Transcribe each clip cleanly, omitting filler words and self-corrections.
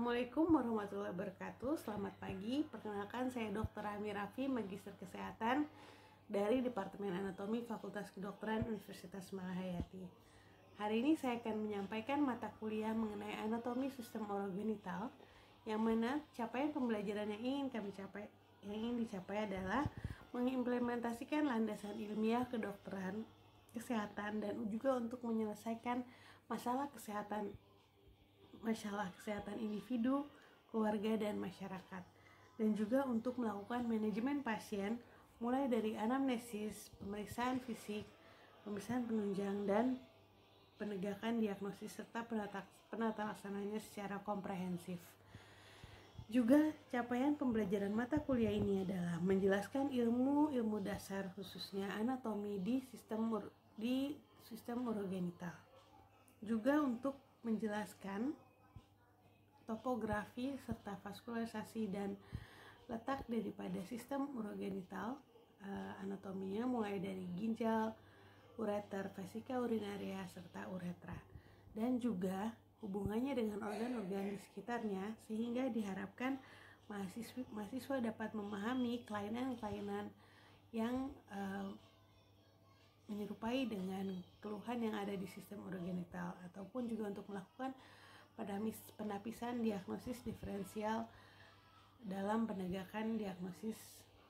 Assalamualaikum warahmatullahi wabarakatuh. Selamat pagi. Perkenalkan, saya Dr. Ami Raffi, Magister Kesehatan dari Departemen Anatomi Fakultas Kedokteran Universitas Malahayati. Hari ini saya akan menyampaikan mata kuliah mengenai anatomi sistem orogenital, yang mana capaian pembelajaran yang ingin dicapai adalah mengimplementasikan landasan ilmiah kedokteran, kesehatan, dan juga untuk menyelesaikan masalah kesehatan individu, keluarga, dan masyarakat, dan juga untuk melakukan manajemen pasien mulai dari anamnesis, pemeriksaan fisik, pemeriksaan penunjang, dan penegakan diagnosis serta penata laksananya secara komprehensif. Juga capaian pembelajaran mata kuliah ini adalah menjelaskan ilmu dasar khususnya anatomi di sistem urogenital. Juga untuk menjelaskan topografi serta vaskularisasi dan letak daripada sistem urogenital, anatominya mulai dari ginjal, ureter, vesika urinaria, serta uretra, dan juga hubungannya dengan organ-organ di sekitarnya, sehingga diharapkan mahasiswa dapat memahami kelainan-kelainan yang menyerupai dengan keluhan yang ada di sistem urogenital, ataupun juga untuk melakukan penapisan diagnosis diferensial dalam penegakan diagnosis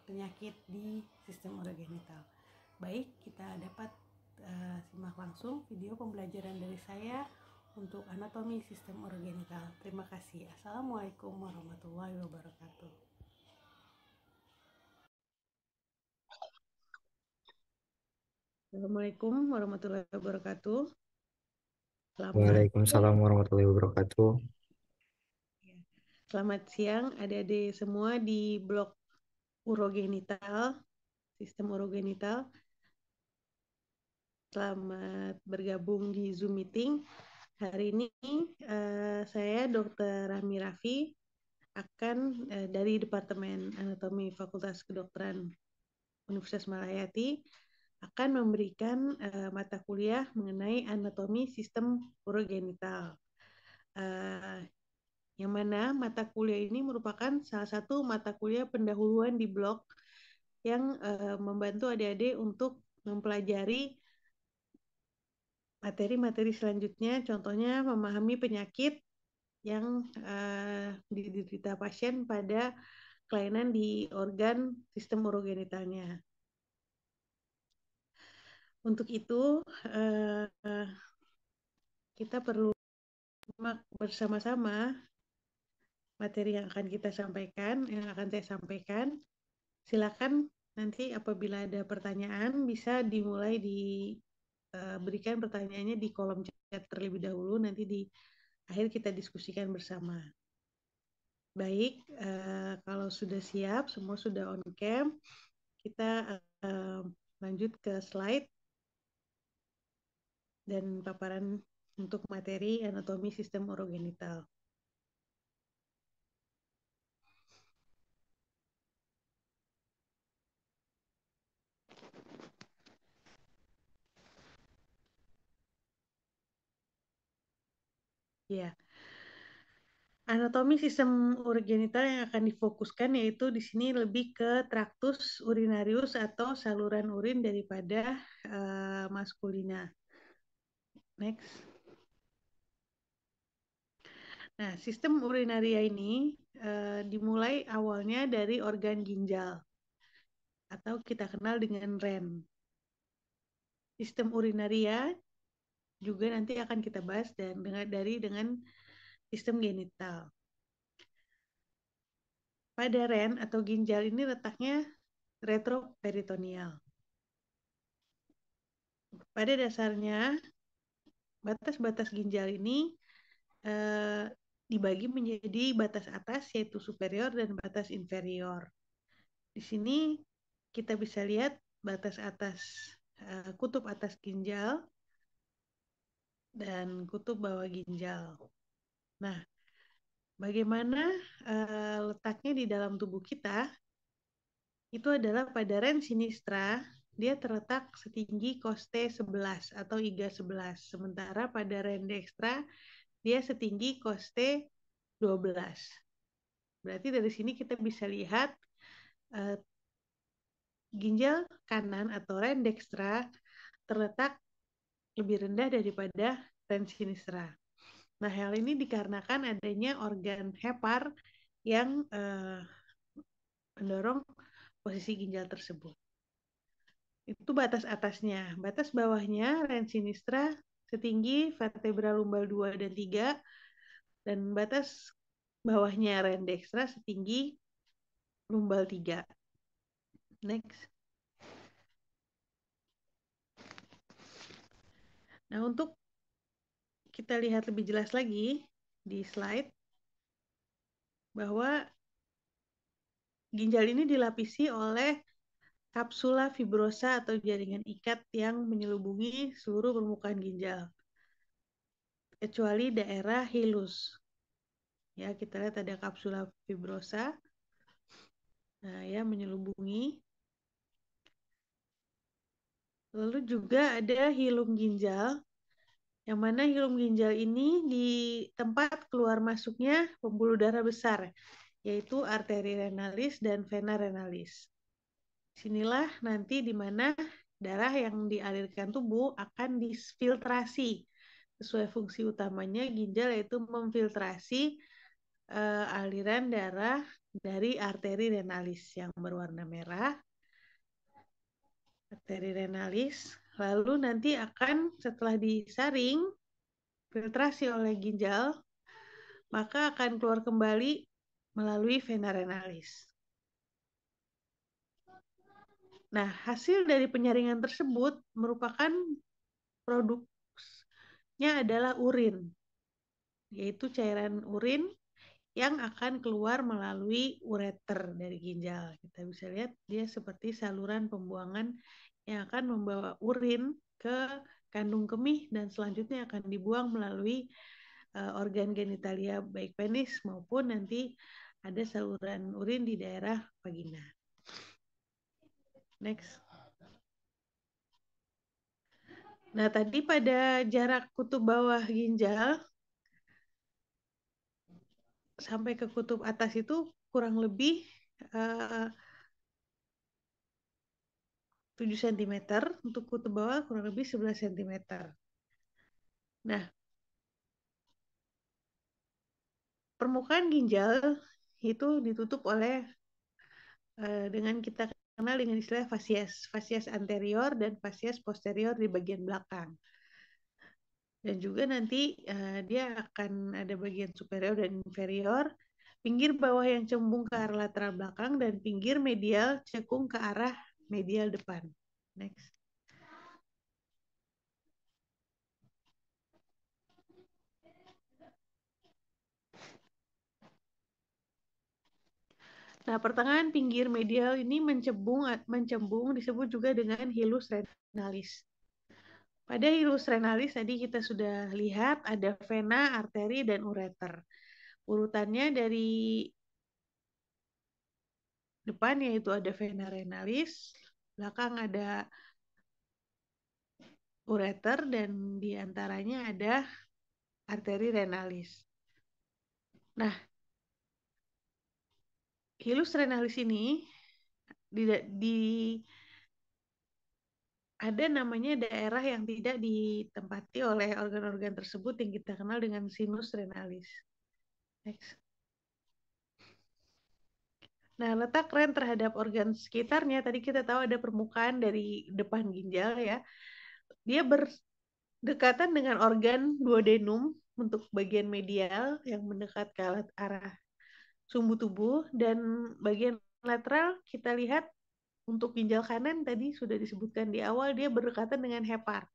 penyakit di sistem urogenital. Baik, kita dapat simak langsung video pembelajaran dari saya untuk anatomi sistem urogenital. Terima kasih. Assalamualaikum warahmatullahi wabarakatuh. Assalamualaikum warahmatullahi wabarakatuh. Waalaikumsalam warahmatullahi wabarakatuh. Selamat siang adik-adik semua di blok urogenital, sistem urogenital. Selamat bergabung di Zoom meeting. Hari ini saya Dr. Rahmi Raffi akan dari Departemen Anatomi Fakultas Kedokteran Universitas Malahayati akan memberikan mata kuliah mengenai anatomi sistem urogenital. Yang mana mata kuliah ini merupakan salah satu mata kuliah pendahuluan di blok yang membantu adik-adik untuk mempelajari materi-materi selanjutnya, contohnya memahami penyakit yang diderita pasien pada kelainan di organ sistem urogenitalnya. Untuk itu, kita perlu bersama-sama materi yang akan saya sampaikan. Silakan nanti apabila ada pertanyaan bisa dimulai berikan pertanyaannya di kolom chat terlebih dahulu, nanti di akhir kita diskusikan bersama. Baik, kalau sudah siap, semua sudah on cam, kita lanjut ke slide dan paparan untuk materi anatomi sistem urogenital. Ya, anatomi sistem urogenital yang akan difokuskan yaitu di sini lebih ke traktus urinarius atau saluran urin daripada maskulina. Next. Nah, sistem urinaria ini dimulai awalnya dari organ ginjal atau kita kenal dengan REN. Sistem urinaria juga nanti akan kita bahas dengan sistem genital. Pada REN atau ginjal ini letaknya retroperitoneal. Pada dasarnya, batas-batas ginjal ini dibagi menjadi batas atas yaitu superior dan batas inferior. Di sini kita bisa lihat batas atas, kutub atas ginjal dan kutub bawah ginjal. Nah, bagaimana letaknya di dalam tubuh kita? Itu adalah pada REN sinistra, dia terletak setinggi koste 11 atau iga 11. Sementara pada REN dextra, dia setinggi koste 12. Berarti dari sini kita bisa lihat ginjal kanan atau ren dextra terletak lebih rendah daripada ren sinistra. Nah, hal ini dikarenakan adanya organ hepar yang mendorong posisi ginjal tersebut. Itu batas atasnya. Batas bawahnya ren sinistra setinggi vertebra lumbal 2 dan 3 dan batas bawahnya ren dextra setinggi lumbal 3. Next. Nah, untuk kita lihat lebih jelas lagi di slide bahwa ginjal ini dilapisi oleh kapsula fibrosa atau jaringan ikat yang menyelubungi seluruh permukaan ginjal, kecuali daerah hilus. Ya, kita lihat ada kapsula fibrosa, nah ya menyelubungi. Lalu juga ada hilum ginjal, yang mana hilum ginjal ini di tempat keluar masuknya pembuluh darah besar, yaitu arteri renalis dan vena renalis. Sinilah nanti di mana darah yang dialirkan tubuh akan disfiltrasi sesuai fungsi utamanya ginjal, yaitu memfiltrasi aliran darah dari arteri renalis yang berwarna merah, arteri renalis, lalu nanti akan setelah disaring filtrasi oleh ginjal maka akan keluar kembali melalui vena renalis. Nah, hasil dari penyaringan tersebut merupakan produknya adalah urin, yaitu cairan urin yang akan keluar melalui ureter dari ginjal. Kita bisa lihat dia seperti saluran pembuangan yang akan membawa urin ke kandung kemih dan selanjutnya akan dibuang melalui organ genitalia baik penis maupun nanti ada saluran urin di daerah vagina. Next. Nah, tadi pada jarak kutub bawah ginjal sampai ke kutub atas itu kurang lebih 7 cm, untuk kutub bawah kurang lebih 11 cm. Nah, permukaan ginjal itu ditutup oleh dengan kita kenal dengan istilah fasies anterior dan fasies posterior di bagian belakang. Dan juga nanti dia akan ada bagian superior dan inferior, pinggir bawah yang cembung ke arah lateral belakang, dan pinggir medial cekung ke arah medial depan. Next. Nah, pertengahan pinggir medial ini mencembung disebut juga dengan hilus renalis. Pada hilus renalis tadi kita sudah lihat ada vena, arteri, dan ureter. Urutannya dari depan yaitu ada vena renalis, belakang ada ureter, dan diantaranya ada arteri renalis. Nah, hilus renalis ini ada namanya daerah yang tidak ditempati oleh organ-organ tersebut yang kita kenal dengan sinus renalis. Next. Nah, letak ren terhadap organ sekitarnya, tadi kita tahu ada permukaan dari depan ginjal ya. Dia berdekatan dengan organ duodenum untuk bagian medial yang mendekat ke arah sumbu tubuh, dan bagian lateral kita lihat untuk ginjal kanan tadi sudah disebutkan di awal dia berdekatan dengan hepar.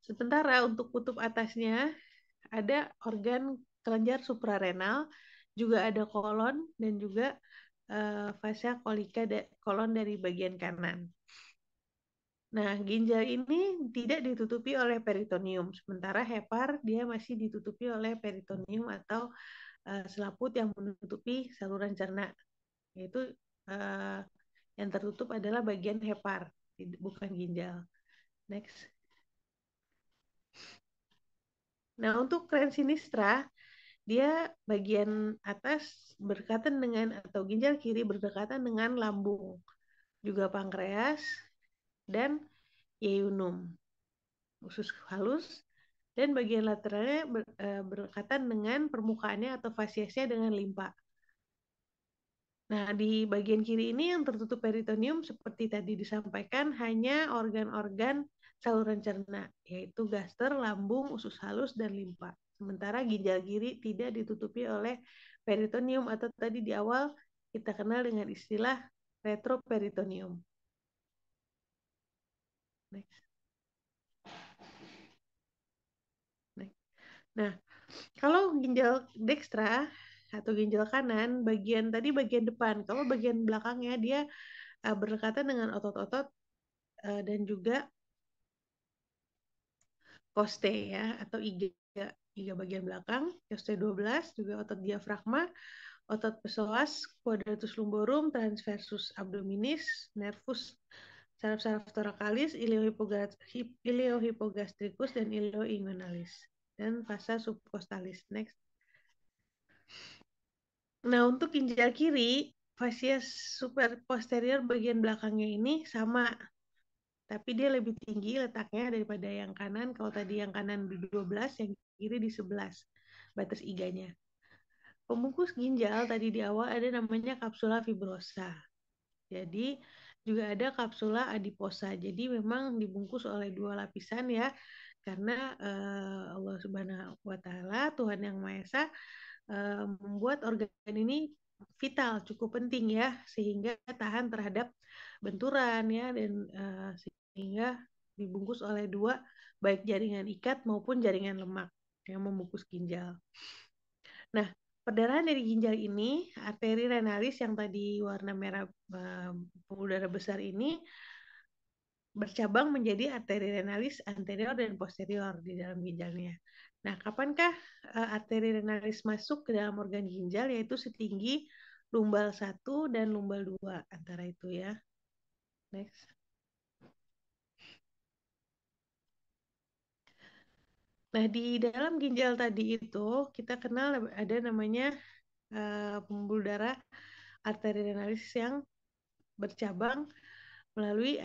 Sementara untuk kutub atasnya ada organ kelenjar suprarenal, juga ada kolon dan juga fascia colica kolon dari bagian kanan. Nah, ginjal ini tidak ditutupi oleh peritonium, sementara hepar dia masih ditutupi oleh peritonium atau selaput yang menutupi saluran cerna. Yaitu yang tertutup adalah bagian hepar, bukan ginjal. Next. Nah, untuk ren sinistra dia bagian atas berdekatan dengan atau ginjal kiri berdekatan dengan lambung, juga pankreas dan yeyunum, usus halus, dan bagian lateralnya berdekatan dengan permukaannya atau fasiesnya dengan limpa. Nah, di bagian kiri ini yang tertutup peritoneum seperti tadi disampaikan hanya organ-organ saluran cerna, yaitu gaster, lambung, usus halus, dan limpa. Sementara ginjal kiri tidak ditutupi oleh peritoneum atau tadi di awal kita kenal dengan istilah retroperitoneum. Next. Next. Nah, kalau ginjal dekstra atau ginjal kanan, bagian tadi bagian depan, kalau bagian belakangnya dia berdekatan dengan otot-otot dan juga koste ya atau iga bagian belakang, koste 12, juga otot diafragma, otot psoas, quadratus lumborum, transversus abdominis, nervus saraf-saraf thoracalis, iliohypogastricus, dan ilioinguinalis, dan vasa subcostalis. Next. Nah, untuk ginjal kiri, fascia super posterior bagian belakangnya ini sama, tapi dia lebih tinggi letaknya daripada yang kanan. Kalau tadi yang kanan di 12, yang kiri di 11 batas iganya. Pembungkus ginjal tadi di awal ada namanya kapsula fibrosa. Jadi juga ada kapsula adiposa. Jadi memang dibungkus oleh dua lapisan ya, karena Allah Subhanahu wa Ta'ala, Tuhan Yang Maha Esa, membuat organ ini vital, cukup penting ya, sehingga tahan terhadap benturan ya, dan sehingga dibungkus oleh dua, baik jaringan ikat maupun jaringan lemak yang membungkus ginjal. Nah, perdarahan dari ginjal ini, arteri renalis yang tadi warna merah pembuluh darah besar ini bercabang menjadi arteri renalis anterior dan posterior di dalam ginjalnya. Nah, kapankah arteri renalis masuk ke dalam organ ginjal, yaitu setinggi lumbal 1 dan lumbal 2 antara itu ya. Next. Nah, di dalam ginjal tadi itu kita kenal ada namanya pembuluh darah arteri renalis yang bercabang melalui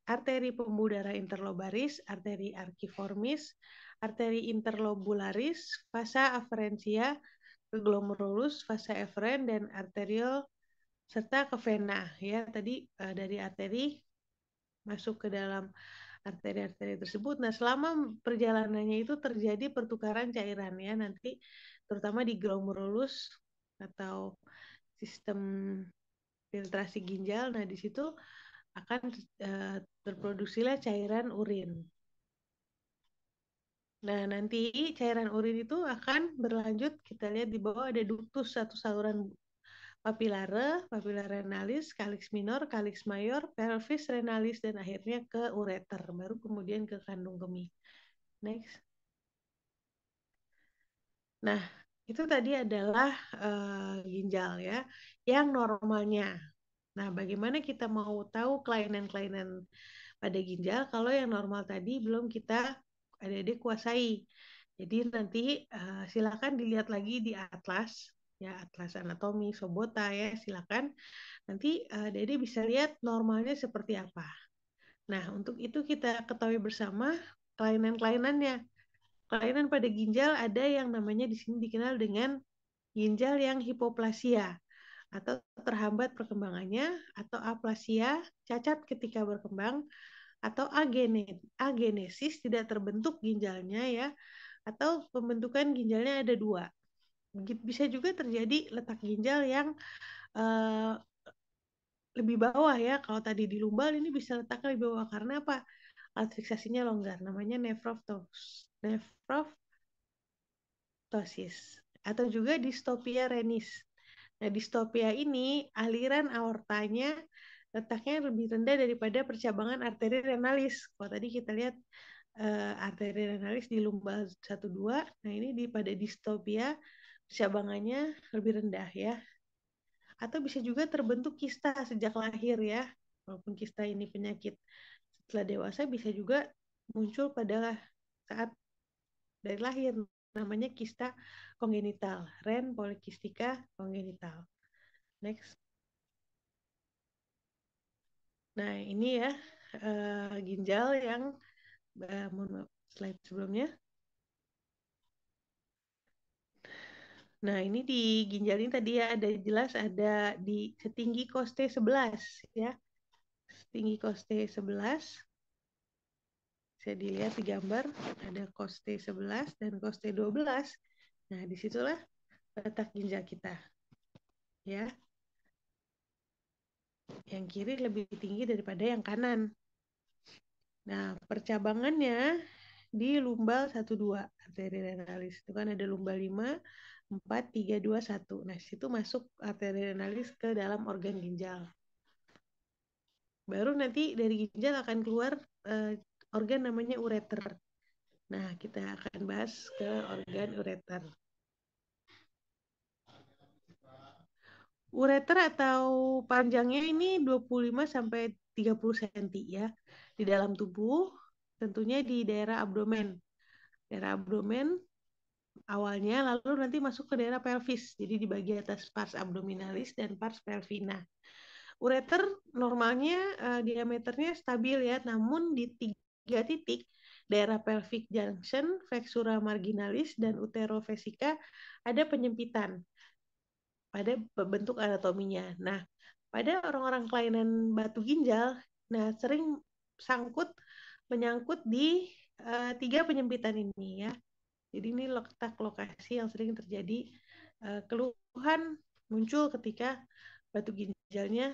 arteri pembuluh darah interlobaris, arteri archiformis, arteri interlobularis, vasa aferensia, glomerulus, vasa eferen, dan arteriol, serta ke vena. Ya, tadi dari arteri masuk ke dalam arteri-arteri tersebut. Nah, selama perjalanannya itu terjadi pertukaran cairan ya, nanti terutama di glomerulus atau sistem filtrasi ginjal. Nah, di situ akan terproduksilah cairan urin. Nah, nanti cairan urin itu akan berlanjut, kita lihat di bawah ada ductus, satu saluran papilare, papilla renalis, calyx minor, calyx mayor, pelvis renalis, dan akhirnya ke ureter, baru kemudian ke kandung kemih. Next. Nah, itu tadi adalah ginjal ya, yang normalnya. Nah, bagaimana kita mau tahu kelainan-kelainan pada ginjal kalau yang normal tadi belum kita adik-adik kuasai. Jadi nanti silakan dilihat lagi di atlas ya, atlas anatomi Sobota ya, silakan. Nanti adik-adik bisa lihat normalnya seperti apa. Nah, untuk itu kita ketahui bersama kelainan-kelainannya. Kelainan pada ginjal ada yang namanya di sini dikenal dengan ginjal yang hipoplasia atau terhambat perkembangannya, atau aplasia, cacat ketika berkembang, atau agenesis, tidak terbentuk ginjalnya ya, atau pembentukan ginjalnya ada dua. Bisa juga terjadi letak ginjal yang lebih bawah ya. Kalau tadi di lumbal, ini bisa letaknya lebih bawah karena apa? Alat fiksasinya longgar, namanya nefroptosis atau juga distopia renis. Nah, distopia ini aliran aortanya letaknya lebih rendah daripada percabangan arteri renalis. Kalau tadi kita lihat arteri renalis di lumbal 1-2, nah ini pada distopia percabangannya lebih rendah ya. Atau bisa juga terbentuk kista sejak lahir ya. Walaupun kista ini penyakit setelah dewasa, bisa juga muncul pada saat dari lahir. namanya kista kongenital, Ren polikistika kongenital. Next. Nah, ini ya ginjal yang mohon maaf, slide sebelumnya. Nah, ini di ginjal ini tadi ya ada jelas ada di setinggi koste 11 ya. Setinggi koste 11. Bisa dilihat di gambar ada koste 11 dan koste 12. Nah, disitulah letak ginjal kita. Ya. Yang kiri lebih tinggi daripada yang kanan. Nah, percabangannya di lumbal 12 arteri renalis. Itu kan ada lumbal 5, 4, 3, 2, 1. Nah, situ masuk arteri renalis ke dalam organ ginjal. Baru nanti dari ginjal akan keluar organ namanya ureter. Nah, kita akan bahas ke organ ureter. Ureter atau panjangnya ini 25 sampai 30 cm ya. Di dalam tubuh, tentunya di daerah abdomen. Daerah abdomen awalnya, lalu nanti masuk ke daerah pelvis. Jadi di bagian atas pars abdominalis dan pars pelvina. Ureter normalnya diameternya stabil ya, namun di 3 titik daerah pelvic junction, flexura marginalis, dan uterovesica ada penyempitan pada bentuk anatominya. Nah, pada orang-orang kelainan batu ginjal, nah sering menyangkut di 3 penyempitan ini ya. Jadi ini letak lokasi yang sering terjadi keluhan muncul ketika batu ginjalnya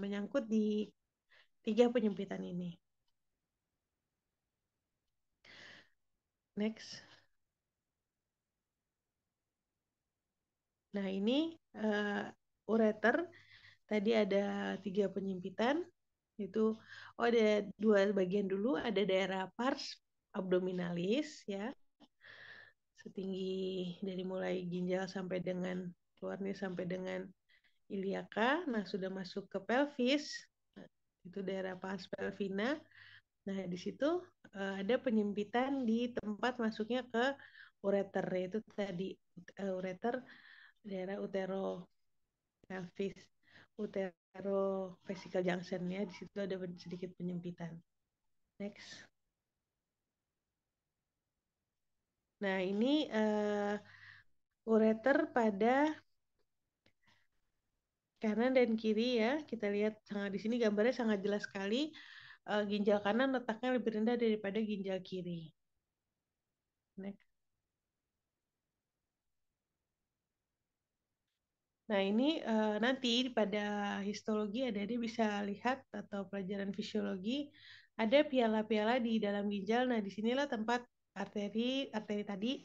menyangkut di 3 penyempitan ini. Next. Nah ini ureter tadi ada 3 penyempitan. Itu ada 2 bagian dulu, ada daerah pars abdominalis ya, setinggi dari mulai ginjal sampai dengan keluarnya sampai dengan iliaka. Nah, sudah masuk ke pelvis. Nah, itu daerah pars pelvina. Nah, di situ ada penyempitan di tempat masuknya ke ureter, yaitu tadi ureter daerah utero pelvis, utero vesical junction ya. Di situ ada sedikit penyempitan. Next. Nah, ini ureter pada kanan dan kiri ya. Kita lihat sangat di sini gambarnya sangat jelas sekali. Ginjal kanan letaknya lebih rendah daripada ginjal kiri. Next. Nah, ini nanti pada histologi adik-adik bisa lihat atau pelajaran fisiologi ada piala-piala di dalam ginjal. Nah, disinilah tempat arteri tadi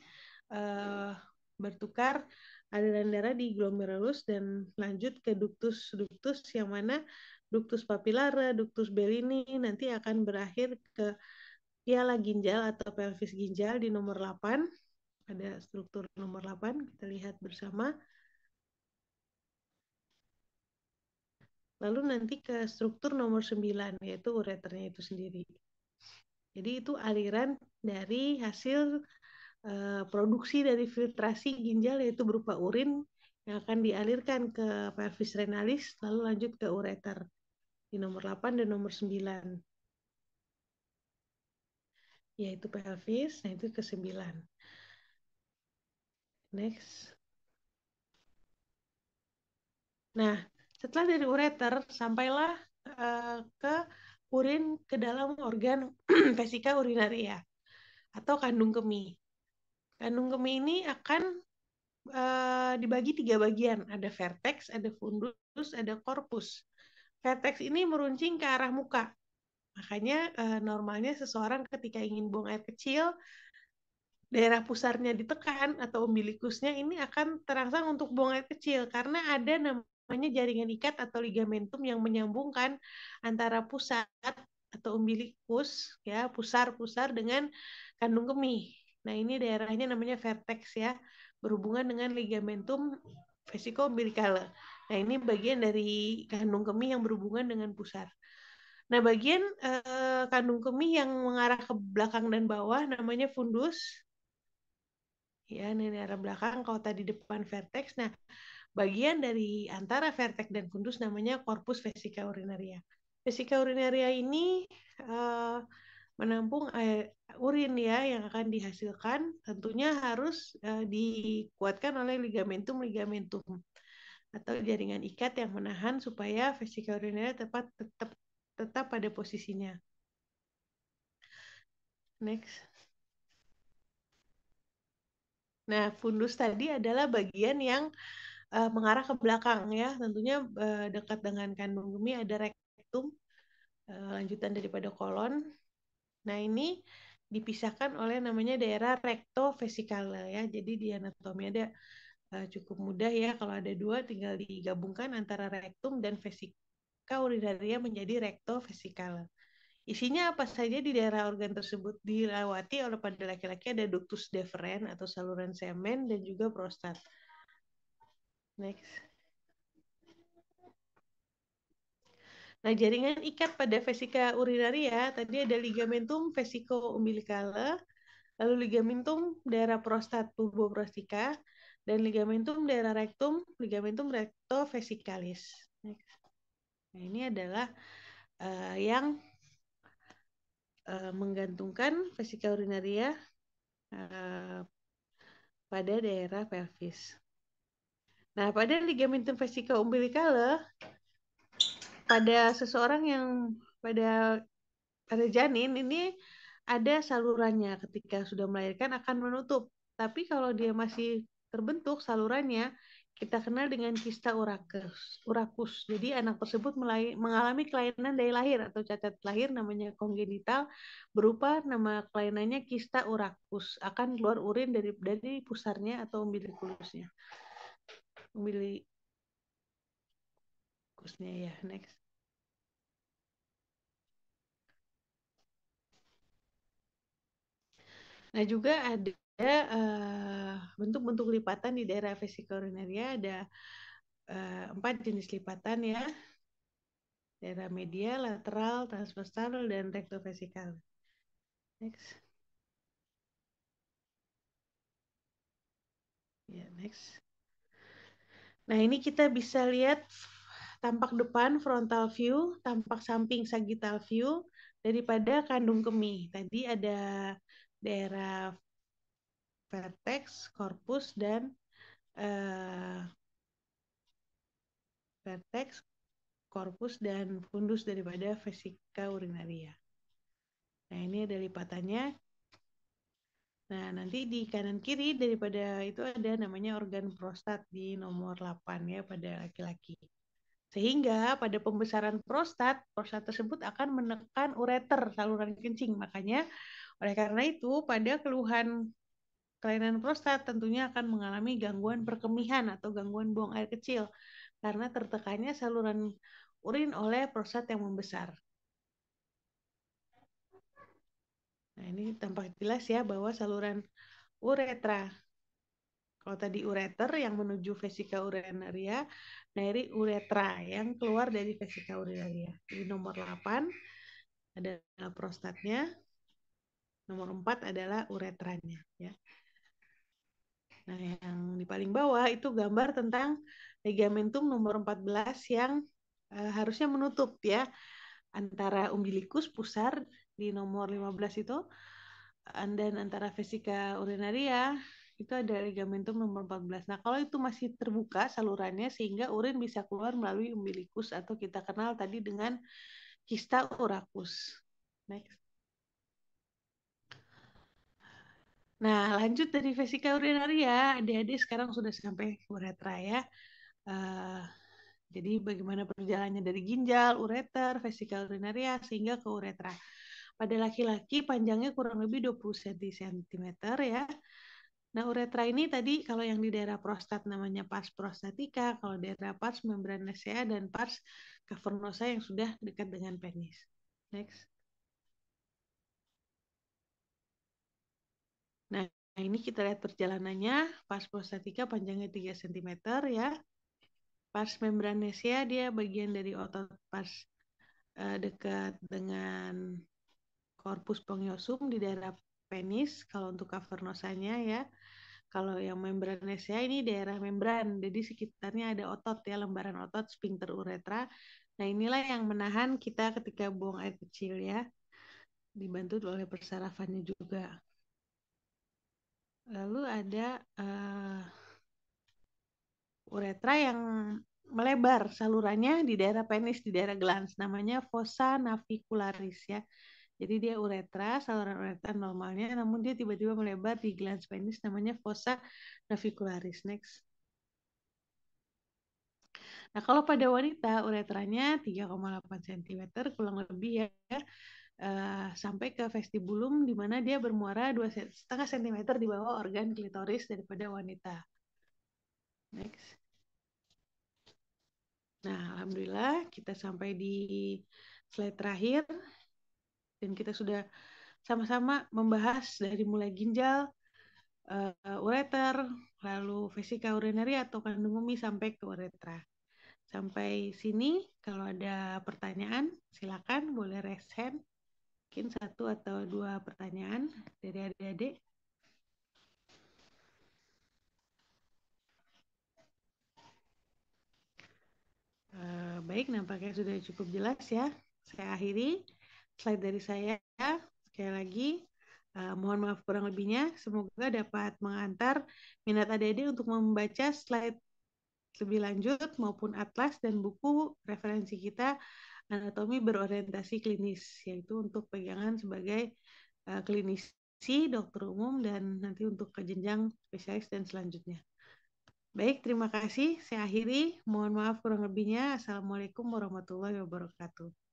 uh, bertukar aliran darah di glomerulus dan lanjut ke ductus yang mana ductus papillare, ductus Bellini nanti akan berakhir ke piala ginjal atau pelvis ginjal di nomor 8. Ada struktur nomor 8, kita lihat bersama. Lalu nanti ke struktur nomor 9, yaitu ureternya itu sendiri. Jadi itu aliran dari hasil produksi dari filtrasi ginjal, yaitu berupa urin yang akan dialirkan ke pelvis renalis, lalu lanjut ke ureter di nomor 8 dan nomor 9. Yaitu pelvis, nah itu ke 9. Next. Nah, setelah dari ureter, sampailah ke urin ke dalam organ vesika urinaria atau kandung kemih. Kandung kemih ini akan dibagi 3 bagian. Ada vertex, ada fundus, ada corpus. Vertex ini meruncing ke arah muka. Makanya normalnya seseorang ketika ingin buang air kecil, daerah pusarnya ditekan atau umbilikusnya ini akan terangsang untuk buang air kecil karena ada namanya jaringan ikat atau ligamentum yang menyambungkan antara pusat atau umbilikus ya, pusar-pusar dengan kandung kemih. Nah, ini daerahnya namanya vertex ya, berhubungan dengan ligamentum vesico-umbilicale. Nah, ini bagian dari kandung kemih yang berhubungan dengan pusar. Nah, bagian kandung kemih yang mengarah ke belakang dan bawah namanya fundus. ya, ini daerah belakang. Kalau tadi depan vertex, nah bagian dari antara vertex dan fundus namanya corpus vesica urinaria. Vesica urinaria ini uh, menampung air urin ya yang akan dihasilkan, tentunya harus dikuatkan oleh ligamentum atau jaringan ikat yang menahan supaya vesica urinaria tetap pada posisinya. Next. Nah, fundus tadi adalah bagian yang mengarah ke belakang ya, tentunya dekat dengan kandung kemih ada rektum, lanjutan daripada kolon. Nah, ini dipisahkan oleh namanya daerah rectovesicaler ya. Jadi di anatomi ada cukup mudah ya, kalau ada dua tinggal digabungkan antara rektum dan vesika urinaria menjadi rectovesicaler. Isinya apa saja di daerah organ tersebut dilewati oleh pada laki-laki ada ductus deferens atau saluran semen dan juga prostat. Next. Nah, jaringan ikat pada vesika urinaria tadi ada ligamentum vesico-umbilicale, lalu ligamentum daerah prostat puboprostica, dan ligamentum daerah rektum, ligamentum rectovesicalis. Next. Nah, ini adalah yang menggantungkan vesika urinaria pada daerah pelvis. Nah, pada ligamentum vesica umbilicale, pada seseorang yang pada janin ini ada salurannya, ketika sudah melahirkan akan menutup. Tapi kalau dia masih terbentuk salurannya, kita kenal dengan kista urakus. Jadi anak tersebut mengalami kelainan dari lahir atau cacat lahir namanya kongenital, berupa nama kelainannya kista urakus. Akan keluar urin dari pusarnya atau umbilikusnya. Umbilikusnya ya, next. Nah, juga ada bentuk-bentuk lipatan di daerah vesika urinaria, ada 4 jenis lipatan ya. Daerah medial, lateral, transversal, dan rektovesikal. Next. Ya, next. Nah, ini kita bisa lihat tampak depan frontal view, tampak samping sagittal view daripada kandung kemih. Tadi ada daerah vertex, corpus, dan vertex, corpus, dan fundus daripada vesika urinaria. Nah, ini ada lipatannya. Nah, nanti di kanan kiri daripada itu ada namanya organ prostat di nomor 8 ya pada laki-laki. Sehingga pada pembesaran prostat tersebut akan menekan ureter, saluran kencing. Makanya oleh karena itu pada keluhan kelainan prostat tentunya akan mengalami gangguan perkemihan atau gangguan buang air kecil karena tertekannya saluran urin oleh prostat yang membesar. Nah, ini tampak jelas ya bahwa saluran uretra, kalau tadi ureter yang menuju vesika urinaria, dari uretra yang keluar dari vesika urinaria. Jadi nomor 8 adalah prostatnya, nomor 4 adalah uretranya ya. Nah, yang di paling bawah itu gambar tentang ligamentum nomor 14 yang harusnya menutup ya antara umbilikus pusar di nomor 15 itu, dan antara vesika urinaria itu ada ligamentum nomor 14. Nah, kalau itu masih terbuka salurannya sehingga urin bisa keluar melalui umbilikus atau kita kenal tadi dengan kista urakus. Next. Nah, lanjut dari vesika urinaria, adik-adik sekarang sudah sampai uretra ya. Uh, jadi bagaimana perjalanannya dari ginjal, ureter, vesika urinaria sehingga ke uretra. Pada laki-laki panjangnya kurang lebih 20 cm ya. Nah, uretra ini tadi kalau yang di daerah prostat namanya pars prostatica, kalau daerah pars membranacea dan pars cavernosa yang sudah dekat dengan penis. Next. Nah, ini kita lihat perjalanannya. Pars prostatica panjangnya 3 cm ya. Pars membranacea dia bagian dari otot pars dekat dengan corpus spongiosum di daerah penis kalau untuk cavernosanya ya. Kalau yang membran SCA ini daerah membran, jadi sekitarnya ada otot ya, lembaran otot sphincter uretra. Nah, inilah yang menahan kita ketika buang air kecil ya, dibantu oleh persarafannya juga. Lalu ada uretra yang melebar salurannya di daerah penis, di daerah glans, namanya fossa navicularis ya. Jadi dia uretra, saluran uretra normalnya, namun dia tiba-tiba melebar di glans penis, namanya fossa navicularis. Next. Nah, kalau pada wanita uretranya 3,8 cm kurang lebih ya, sampai ke vestibulum di mana dia bermuara 2,5 cm di bawah organ klitoris daripada wanita. Next. Nah, alhamdulillah kita sampai di slide terakhir dan kita sudah sama-sama membahas dari mulai ginjal, ureter, lalu vesika urinary atau kandung kemih sampai ke uretra. Sampai sini, kalau ada pertanyaan, silakan boleh raise hand. Mungkin 1 atau 2 pertanyaan dari adik-adik. Baik, nampaknya sudah cukup jelas ya. Saya akhiri slide dari saya. Sekali lagi, mohon maaf kurang lebihnya. Semoga dapat mengantar minat adik-adik untuk membaca slide lebih lanjut maupun atlas dan buku referensi kita anatomi berorientasi klinis, yaitu untuk pegangan sebagai klinisi, dokter umum, dan nanti untuk ke jenjang spesialis dan selanjutnya. Baik, terima kasih. Saya akhiri. Mohon maaf kurang lebihnya. Assalamualaikum warahmatullahi wabarakatuh.